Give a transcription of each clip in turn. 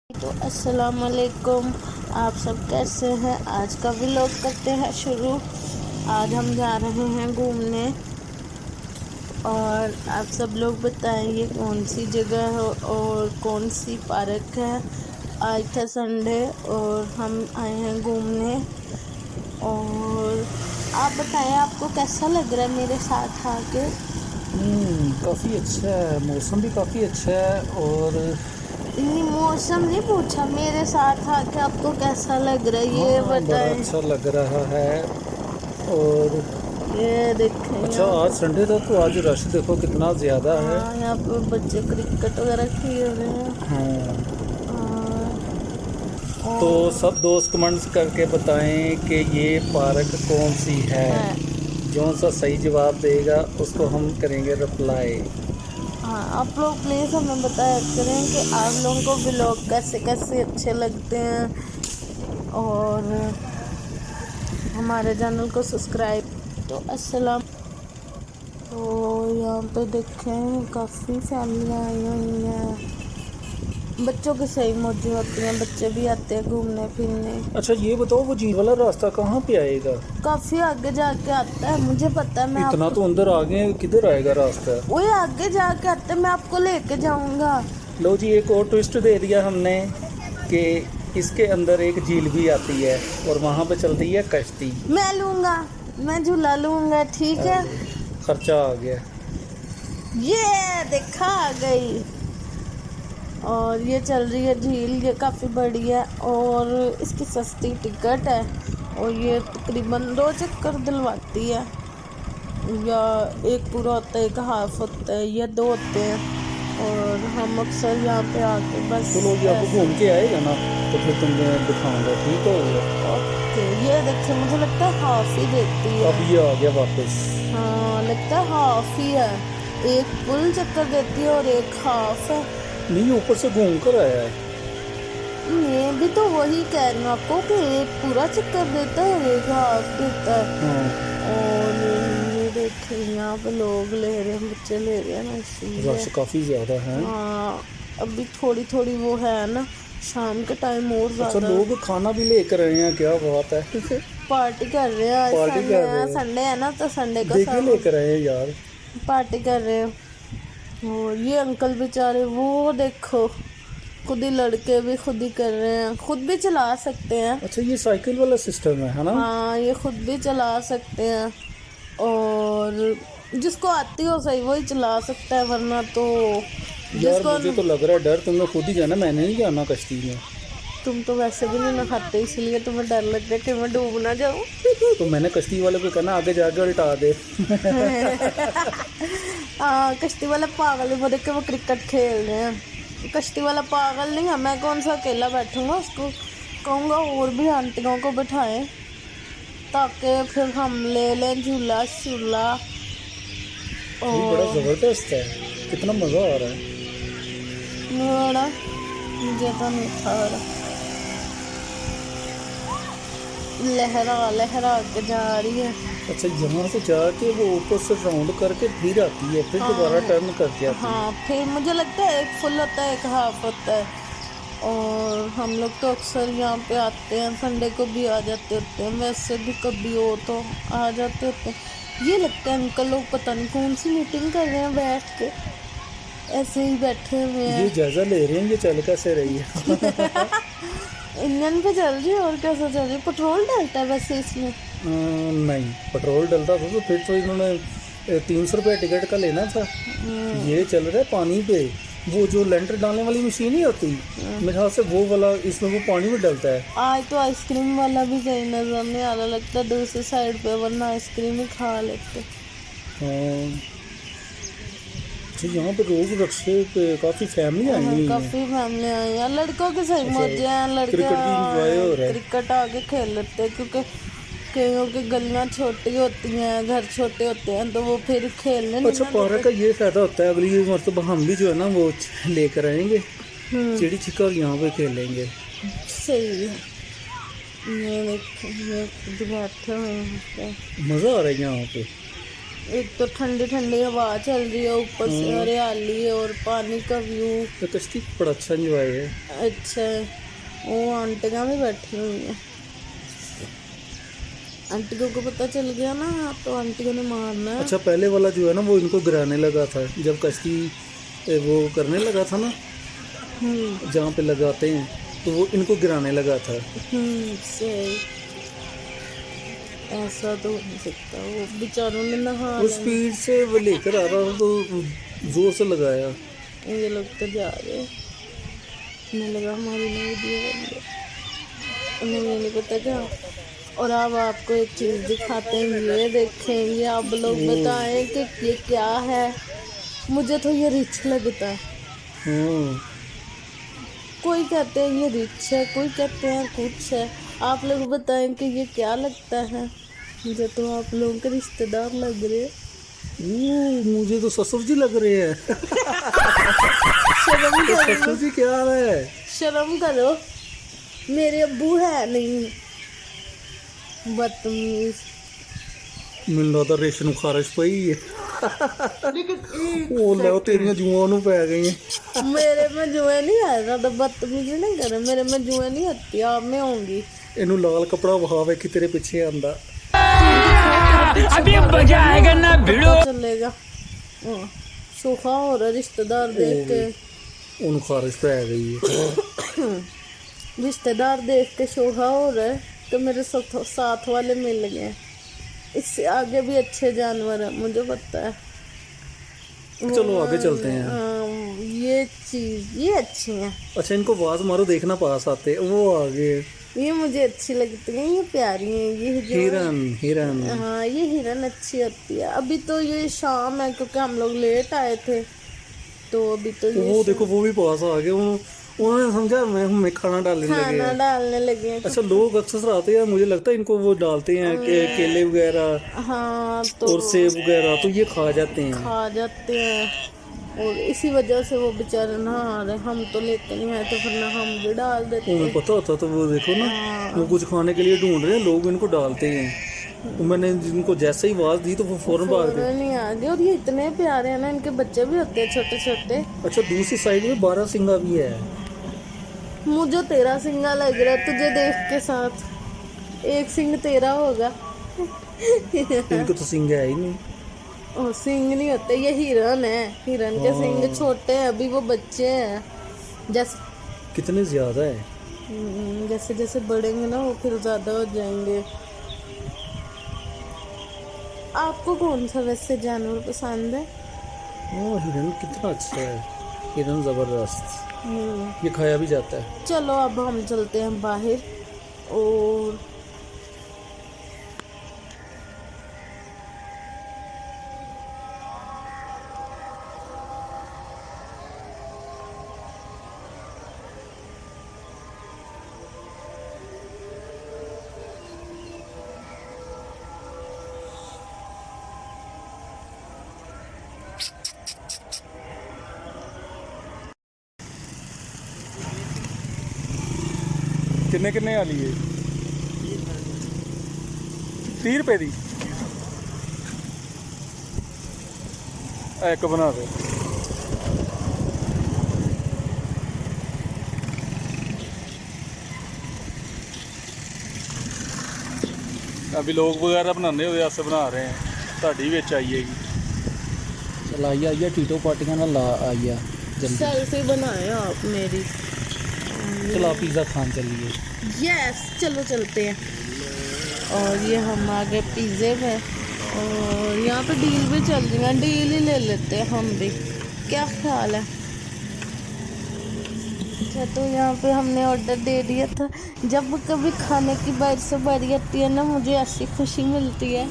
तो अस्सलाम वालेकुम। आप सब कैसे हैं? आज का व्लॉग करते हैं शुरू। आज हम जा रहे हैं घूमने और आप सब लोग बताएंगे कौन सी जगह है और कौन सी पार्क है। आज था संडे और हम आए हैं घूमने। और आप बताएं आपको कैसा लग रहा है मेरे साथ आके? काफ़ी अच्छा है, मौसम भी काफ़ी अच्छा है। और नहीं, मौसम नहीं पूछा, मेरे साथ आके आपको कैसा लग रहा है ये हाँ, बड़ा बताएं। अच्छा लग रहा है। और ये देखें अच्छा, यहाँ आज पे। संडे था तो आज रश देखो कितना ज़्यादा है। हाँ, यहाँ पे बच्चे क्रिकेट वगैरह खेल रहे हैं। हाँ, तो और सब दोस्त कमेंट्स करके बताएं कि ये पार्क कौन सी है। है। जो सा सही जवाब देगा उसको हम करेंगे रिप्लाई। हाँ, आप लोग प्लीज़ हमें बताया करें कि आप लोगों को व्लॉग कैसे कैसे अच्छे लगते हैं और हमारे चैनल को सब्सक्राइब। तो अस्सलाम। तो यहाँ पे देखें काफ़ी फैमिलियाँ आई हुई हैं। बच्चों की सही मौज होती हैं, बच्चे भी आते हैं घूमने फिरने। अच्छा, ये बताओ वो जी वाला रास्ता कहाँ पे आएगा? काफ़ी आगे जाके आता है, मुझे पता है। मैं इतना आपको तो अंदर आगे किधर आएगा रास्ता? वही आगे जाके आता है, मैं आपको लेके जाऊंगा। लो जी, एक और ट्विस्ट दे दिया हमने कि इसके अंदर एक झील भी आती है और वहाँ पे चलती है कश्ती। मैं लूंगा, मैं झूला लूंगा, ठीक है। अरे, खर्चा आ गया। ये देखा आ गई। और ये चल रही है झील, ये काफ़ी बड़ी है और इसकी सस्ती टिकट है और ये तकरीबन 2 चक्कर दिलवाती है, या एक पूरा होता है, एक हाफ होता है, या 2 होते हैं। और हम अक्सर यहाँ पे आके बस चलो जी, अब ऐसे। घूम के आएगा ना तो फिर तुम्हें दिखाऊंगा, ठीक है? ओके, ये देखिए मुझे लगता है हाफ ही देती है। अब ये आ गया वापस। हाँ, लगता है हाफ ही है। एक फुल चक्कर देती है और एक हाफ है। नहीं, ऊपर से घूम कर आया है। मैं भी तो वही कह रही हूँ आपको कि एक पूरा चक्कर देता है और एक हाफ देता है। हाँ, और ये देखें यहाँ पे लोग ले रहे हैं, बच्चे ले रहे हैं ना, इसलिए। रश काफ़ी ज़्यादा है। हाँ, अभी थोड़ी थोड़ी वो है ना, शाम के टाइम और अच्छा, ज़्यादा लोग खाना भी लेकर आए हैं, क्या बात है। पार्टी कर रहे हैं। आज पार्टी संडे कर है, रहे हैं, संडे है ना, तो संडे को देखे सब लेकर आए हैं यार। पार्टी कर रहे हैं। और ये अंकल बेचारे वो देखो, खुद ही लड़के भी खुद ही कर रहे हैं, खुद भी चला सकते हैं। अच्छा, ये साइकिल वाला सिस्टम है ना? हाँ, ये खुद भी चला सकते हैं और जिसको आती हो सही वही चला सकता है, वरना तो यार, जिसको। मुझे तो लग रहा है डर। तुमने खुद ही जाना, मैंने नहीं जाना कश्ती में। तुम तो वैसे भी नहीं नहाते, इसलिए तुम्हें डर लग रहा है कि मैं डूब ना जाऊँ। तो मैंने कश्ती वाले को कहना आगे जाके उल्टा दे। हाँ, कश्ती वाला पागल है, वो देख के वो क्रिकेट खेल रहे हैं। कश्ती वाला पागल नहीं है, मैं कौन सा अकेला बैठूंगा, उसको कहूँगा और भी आंटियों को बिठाएं ताकि फिर हम ले लें झूला झूला। ये बड़ा और ज़बरदस्त है, कितना मज़ा आ रहा है। बड़ा मुझे तो नहीं था हो रहा। लहरा लहरा के जा रही है। अच्छा, यहाँ से जाके वो ऊपर से राउंड करके फिर आती है, फिर दोबारा टर्न करके आती है। हाँ, फिर मुझे लगता है एक फुल होता है एक हाफ होता है। और हम लोग तो अक्सर यहाँ पे आते हैं, संडे को भी आ जाते होते हैं, वैसे भी कभी हो तो आ जाते होते हैं। ये लगता है अंकल लोग पता नहीं कौन सी मीटिंग कर रहे हैं, बैठ के ऐसे ही बैठे हुए ये हैं। जायज़ा ले रहे हैं ये चल कैसे रही है। इंजन पे चल रही है और कैसे चल रही है? पेट्रोल डालता है वैसे इसमें? नहीं, पेट्रोल डलता था तो फिर तो इन्होंने 300 रुपये टिकट का लेना था। ये चल रहा है पानी पे। वो जो लेंटर डालने वाली मशीन ही होती, मेरे ख्याल से वो वाला, इसमें वो पानी में डलता है। आज तो आइसक्रीम वाला भी सही नजर नहीं आ रहा, लगता है दूसरी साइड पे, वरना आइसक्रीम ही खा लेते। हाँ, अच्छा, यहाँ पे रोज रक्शे पे काफ़ी फैमिली आई हुई हैं। काफी फैमिली आई हैं, लड़कों के सही अच्छा, मौजे हैं। लड़के क्रिकेट भी इंजॉय हो रहा है। क्रिकेट आगे खेल लेते हैं, क्योंकि कईयों की गलियां छोटी होती हैं, घर छोटे होते हैं, तो वो फिर खेलने नहीं अच्छा, ना पार्क का देते। ये फ़ायदा होता है, अगली मरतबा हम भी जो है ना वो लेकर आएंगे, चिड़ी छिक्का और यहाँ पे खेलेंगे। सही है। ये देखो, ये खुद बैठे हुए हैं। मज़ा आ रहा है यहाँ पे। एक तो ठंडी ठंडी हवा चल रही है, ऊपर से हरियाली है और पानी का व्यू तो कश्ती बड़ा अच्छा एंजॉय है। अच्छा है। वो आंटियाँ भी बैठी हुई हैं, आंटियों को पता चल गया ना तो आंटियों ने मारना है। अच्छा पहले वाला जो है ना वो इनको गिराने लगा था, जब कश्ती वो करने लगा था ना जहाँ पे लगाते हैं, तो वो इनको गिराने लगा था। सही। ऐसा तो हो नहीं सकता, वो बेचारों ने नहा वो स्पीड से वो लेकर आ रहा था तो जोर से लगाया। ये लोग तो जा रहे, हमें लगा हमारी नई वीडियो बन गई, उन्हें ये नहीं पता क्या। और अब आपको एक चीज़ दिखाते हैं, ये देखेंगे आप लोग बताएं कि ये क्या है। मुझे तो ये रिच लगता है। कोई कहते हैं ये रिच है, कोई कहते हैं कुछ है। आप लोग बताएं कि ये क्या लगता है। मुझे तो आप लोगों के रिश्तेदार लग रहे हैं। मुझे तो ससुर जी लग रहे हैं। शर्म तो करो, ससुर जी क्या है? शर्म करो, मेरे अब्बू है नहीं। बदतमीज। मिल रहा था रेशन खारिश पई है। वो ले तेरियां जुआं नु पै गई हैं। मेरे में जुए नहीं आ रहा, तो बदतमीजी नहीं करे। मेरे में जुए नहीं आती, आप में होंगी। इनू लाल कपड़ा वहावे कि तेरे पीछे आंदा। अभी मजा आएगा ना भिड़ो चलेगा। सोखा हो रहा रिश्तेदार देख के, उन खारिश पै गई है। रिश्तेदार देख के शोभा हो रहा है। तो मेरे साथ वाले मिल गए। इससे आगे भी अच्छे जानवर है, मुझे पता है। चलो आगे चलते हैं। ये चीज ये अच्छी है। अच्छा इनको आवाज मारो, देखना पास आते। वो आगे ये मुझे अच्छी लगती है, ये प्यारी है। ये जो हिरन हिरन हाँ, ये हिरन अच्छी होती है। अभी तो ये शाम है क्योंकि हम लोग लेट आए थे, तो अभी तो ये वो देखो वो भी पास आ गए। उन्होंने समझा मैं खाना डालने लगे खाना हैं। डालने लगे हैं। अच्छा लोग अक्सर आते हैं, मुझे लगता है इनको वो डालते हैं केले वगैरह हाँ, तो और सेब वगैरह, तो ये खा जाते हैं। खा जाते हैं और इसी वजह से वो बेचारे नहा रहे। हम तो लेते नहीं आए, तो फिर ना हम भी डाल देते। उन्हें पता होता तो वो देखो ना, वो कुछ खाने के लिए ढूंढ रहे हैं, लोग इनको डालते हैं। तो मैंने जिनको जैसे ही आवाज दी तो वो फौरन भाग गए। नहीं आ गए। और ये इतने प्यारे हैं ना, इनके बच्चे भी होते हैं छोटे छोटे। अच्छा दूसरी साइड में 12 सिंगा भी है। मुझे तेरा सिंगा लग रहा है तुझे देख के। साथ एक सिंग तेरा होगा। इनको तो सिंग है ही नहीं। ओ, सिंग नहीं होते, ये हिरन है। हिरन के सिंग छोटे हैं, अभी वो बच्चे हैं। जैसे कितने ज्यादा है। जैसे जैसे बढ़ेंगे ना वो फिर ज्यादा हो जाएंगे। आपको कौन सा वैसे जानवर पसंद है? हिरन कितना अच्छा है, हिरन जबरदस्त। ये खाया भी जाता है। चलो अब हम चलते हैं बाहर। और किन्ने किन्ने वाली है? 30 रुपए दी एक बना दे। अभी लोग वगैरह बनाने हुए ऐसे बना रहे हैं, साड़ी विच आइएगी। चल आइया टीटो पार्टियां ना ला आइया जल्दी। सेल्फी बनाए आप मेरी। चलो पिज़्ज़ा खान चलिए। यस चलो चलते हैं। और ये हम आ गए पिज़्ज़े में। और यहाँ पे डील भी चल रही है, डील ही ले लेते हैं हम भी। क्या ख्याल है? अच्छा तो यहाँ पे हमने ऑर्डर दे दिया था। जब कभी खाने की बारी आती है ना, मुझे ऐसी खुशी मिलती है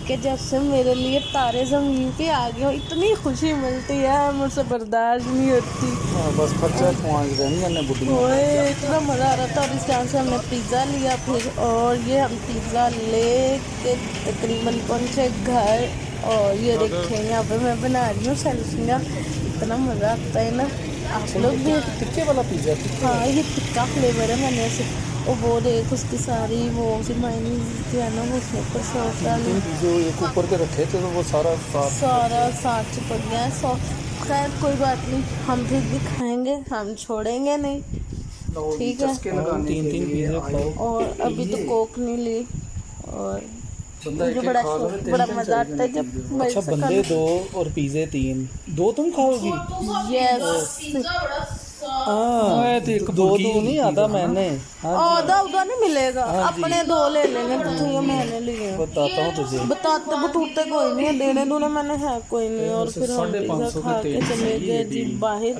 कि जैसे मेरे लिए तारे ज़मीन पे आ गए हो। इतनी खुशी मिलती है, मुझसे बर्दाश्त नहीं होती। बस खर्चा पहुँच गए बुढ़ी। ओए इतना मज़ा आ रहा था। और इस टाइम से हमने पिज़्ज़ा लिया फिर, और ये हम पिज़्ज़ा ले के तकरीबन पहुँचे घर। और ये देखें यहाँ पे मैं बना रही हूँ सेल्फियाँ। इतना मज़ा आता है ना। आप लोग भी टिक्के वाला पिज़्ज़ा। हाँ, ये टिक्का फ्लेवर है। मैंने ऐसे और वो देख उसकी सारी वो सी मायनीज जो है ना वो उसने ऊपर सॉस डाली, जो एक ऊपर के रखे थे तो वो सारा साथ चिपक गया है। खैर कोई बात नहीं, हम फिर भी खाएंगे, हम छोड़ेंगे नहीं। ठीक है, 3 पिज़्ज़ा खाओ। और अभी तो कोक नहीं ली। और बंदा मुझे बड़ा मज़ा आता है जब अच्छा बंदे 2 और पिज़्ज़े 3, 2 तुम खाओगी? यस, हाँ तो एक 2 नहीं आधा मैंने आधा उधर नहीं मिलेगा, अपने 2 ले लेंगे तो ये मैंने लिए। बताता हूँ तुझे, बताते बटूते कोई नहीं है, देने दूने मैंने है कोई नहीं। और फिर हम पिज़्ज़ा खा के चले गए जी बाहर।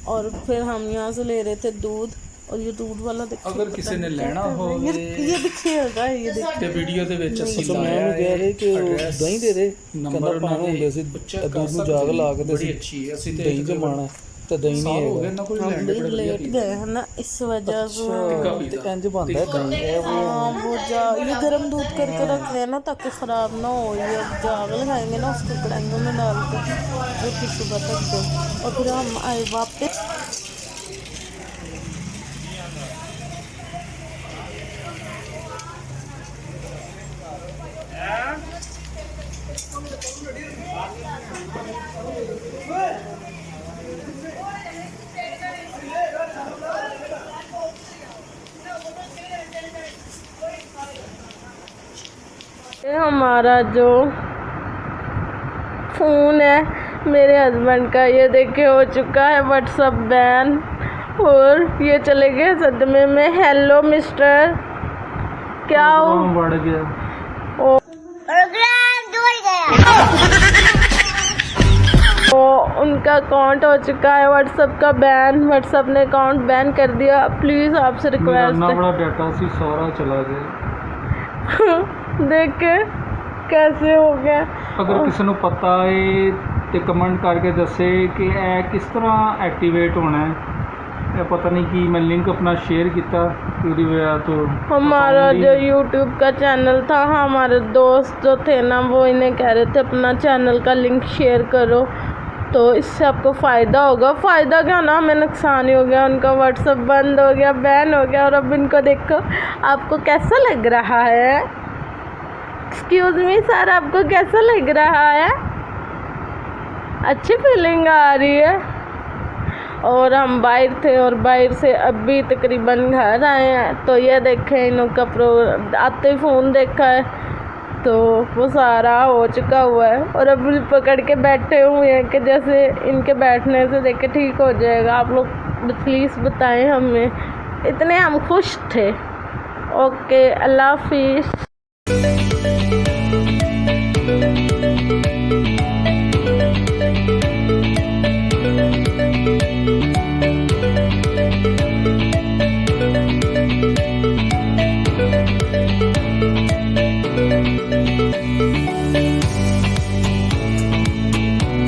और फिर हम यहाँ से ले रहे थे दूध, और ये दूध वाला देखो, अगर किसी ने लेना हो ये भी खेल रहा है, ये देखो ਤੇ ਵੀਡੀਓ ਦੇ ਵਿੱਚ ਅਸੀਂ तो मैं ਲਾਇਆ कह रहे कि address, दही दे दे ਨੰਬਰ ਕਹਿੰਦਾ ਪਾਉਣ ਹੁੰਦੇ ਸੀ ਬੱਚਾ दूध ਨੂੰ ਜਾਗ ਲਾ ਕੇ ਬੜੀ ਅੱਛੀ ਹੈ ਅਸੀਂ ਤੇ दही जमाना तो दही नहीं ਹੋ है ਗਿਆ ਨਾ ਕੋਈ हम ਲੈਂਡ भी ਬੜਾ लेट गए हैं ना, इस वजह से। तो इंज बनता है दही है वो हाँ वो ये गर्म दूध करके रख रहे हैं ना ताकि ख़राब ना हो। ये जाग लगाएंगे ना उसको कढ़ाइयों में डाल के, जो कि सुबह तक दो। और फिर हम आए वापस। ये हमारा जो फ़ोन है मेरे हस्बैंड का, ये देखिए हो चुका है व्हाट्सअप बैन, और ये चले गए सदमे में। हेलो मिस्टर, क्या हो? बढ़ गया तो उनका अकाउंट हो चुका है व्हाट्सअप का बैन, व्हाट्सअप ने अकाउंट बैन कर दिया। प्लीज़ आपसे रिक्वेस्ट है, बड़ा डाटा सी सारा चला गया। देख के कैसे हो गया। अगर किसी को पता है तो कमेंट करके दसे कि किस तरह एक्टिवेट होना है। पता नहीं कि मैं लिंक अपना शेयर किया पूरी वजह तो हमारा जो यूट्यूब का चैनल था, हमारे दोस्त जो थे ना वो इन्हें कह रहे थे अपना चैनल का लिंक शेयर करो, तो इससे आपको फ़ायदा होगा। फ़ायदा क्या ना, हमें नुकसान ही हो गया। उनका व्हाट्सअप बंद हो गया, बैन हो गया। और अब इनको देखो, आपको कैसा लग रहा है? एक्सक्यूज़ मी सर, आपको कैसा लग रहा है? अच्छी फीलिंग आ रही है। और हम बाहर थे और बाहर से अभी तकरीबन घर आए हैं, तो ये देखें इनका आते ही फ़ोन देखा है, तो वो सारा हो चुका हुआ है। और अब पकड़ के बैठे हुए हैं कि जैसे इनके बैठने से देख के ठीक हो जाएगा। आप लोग प्लीज़ बताएं हमें, इतने हम खुश थे। ओके, अल्लाह हाफिज़।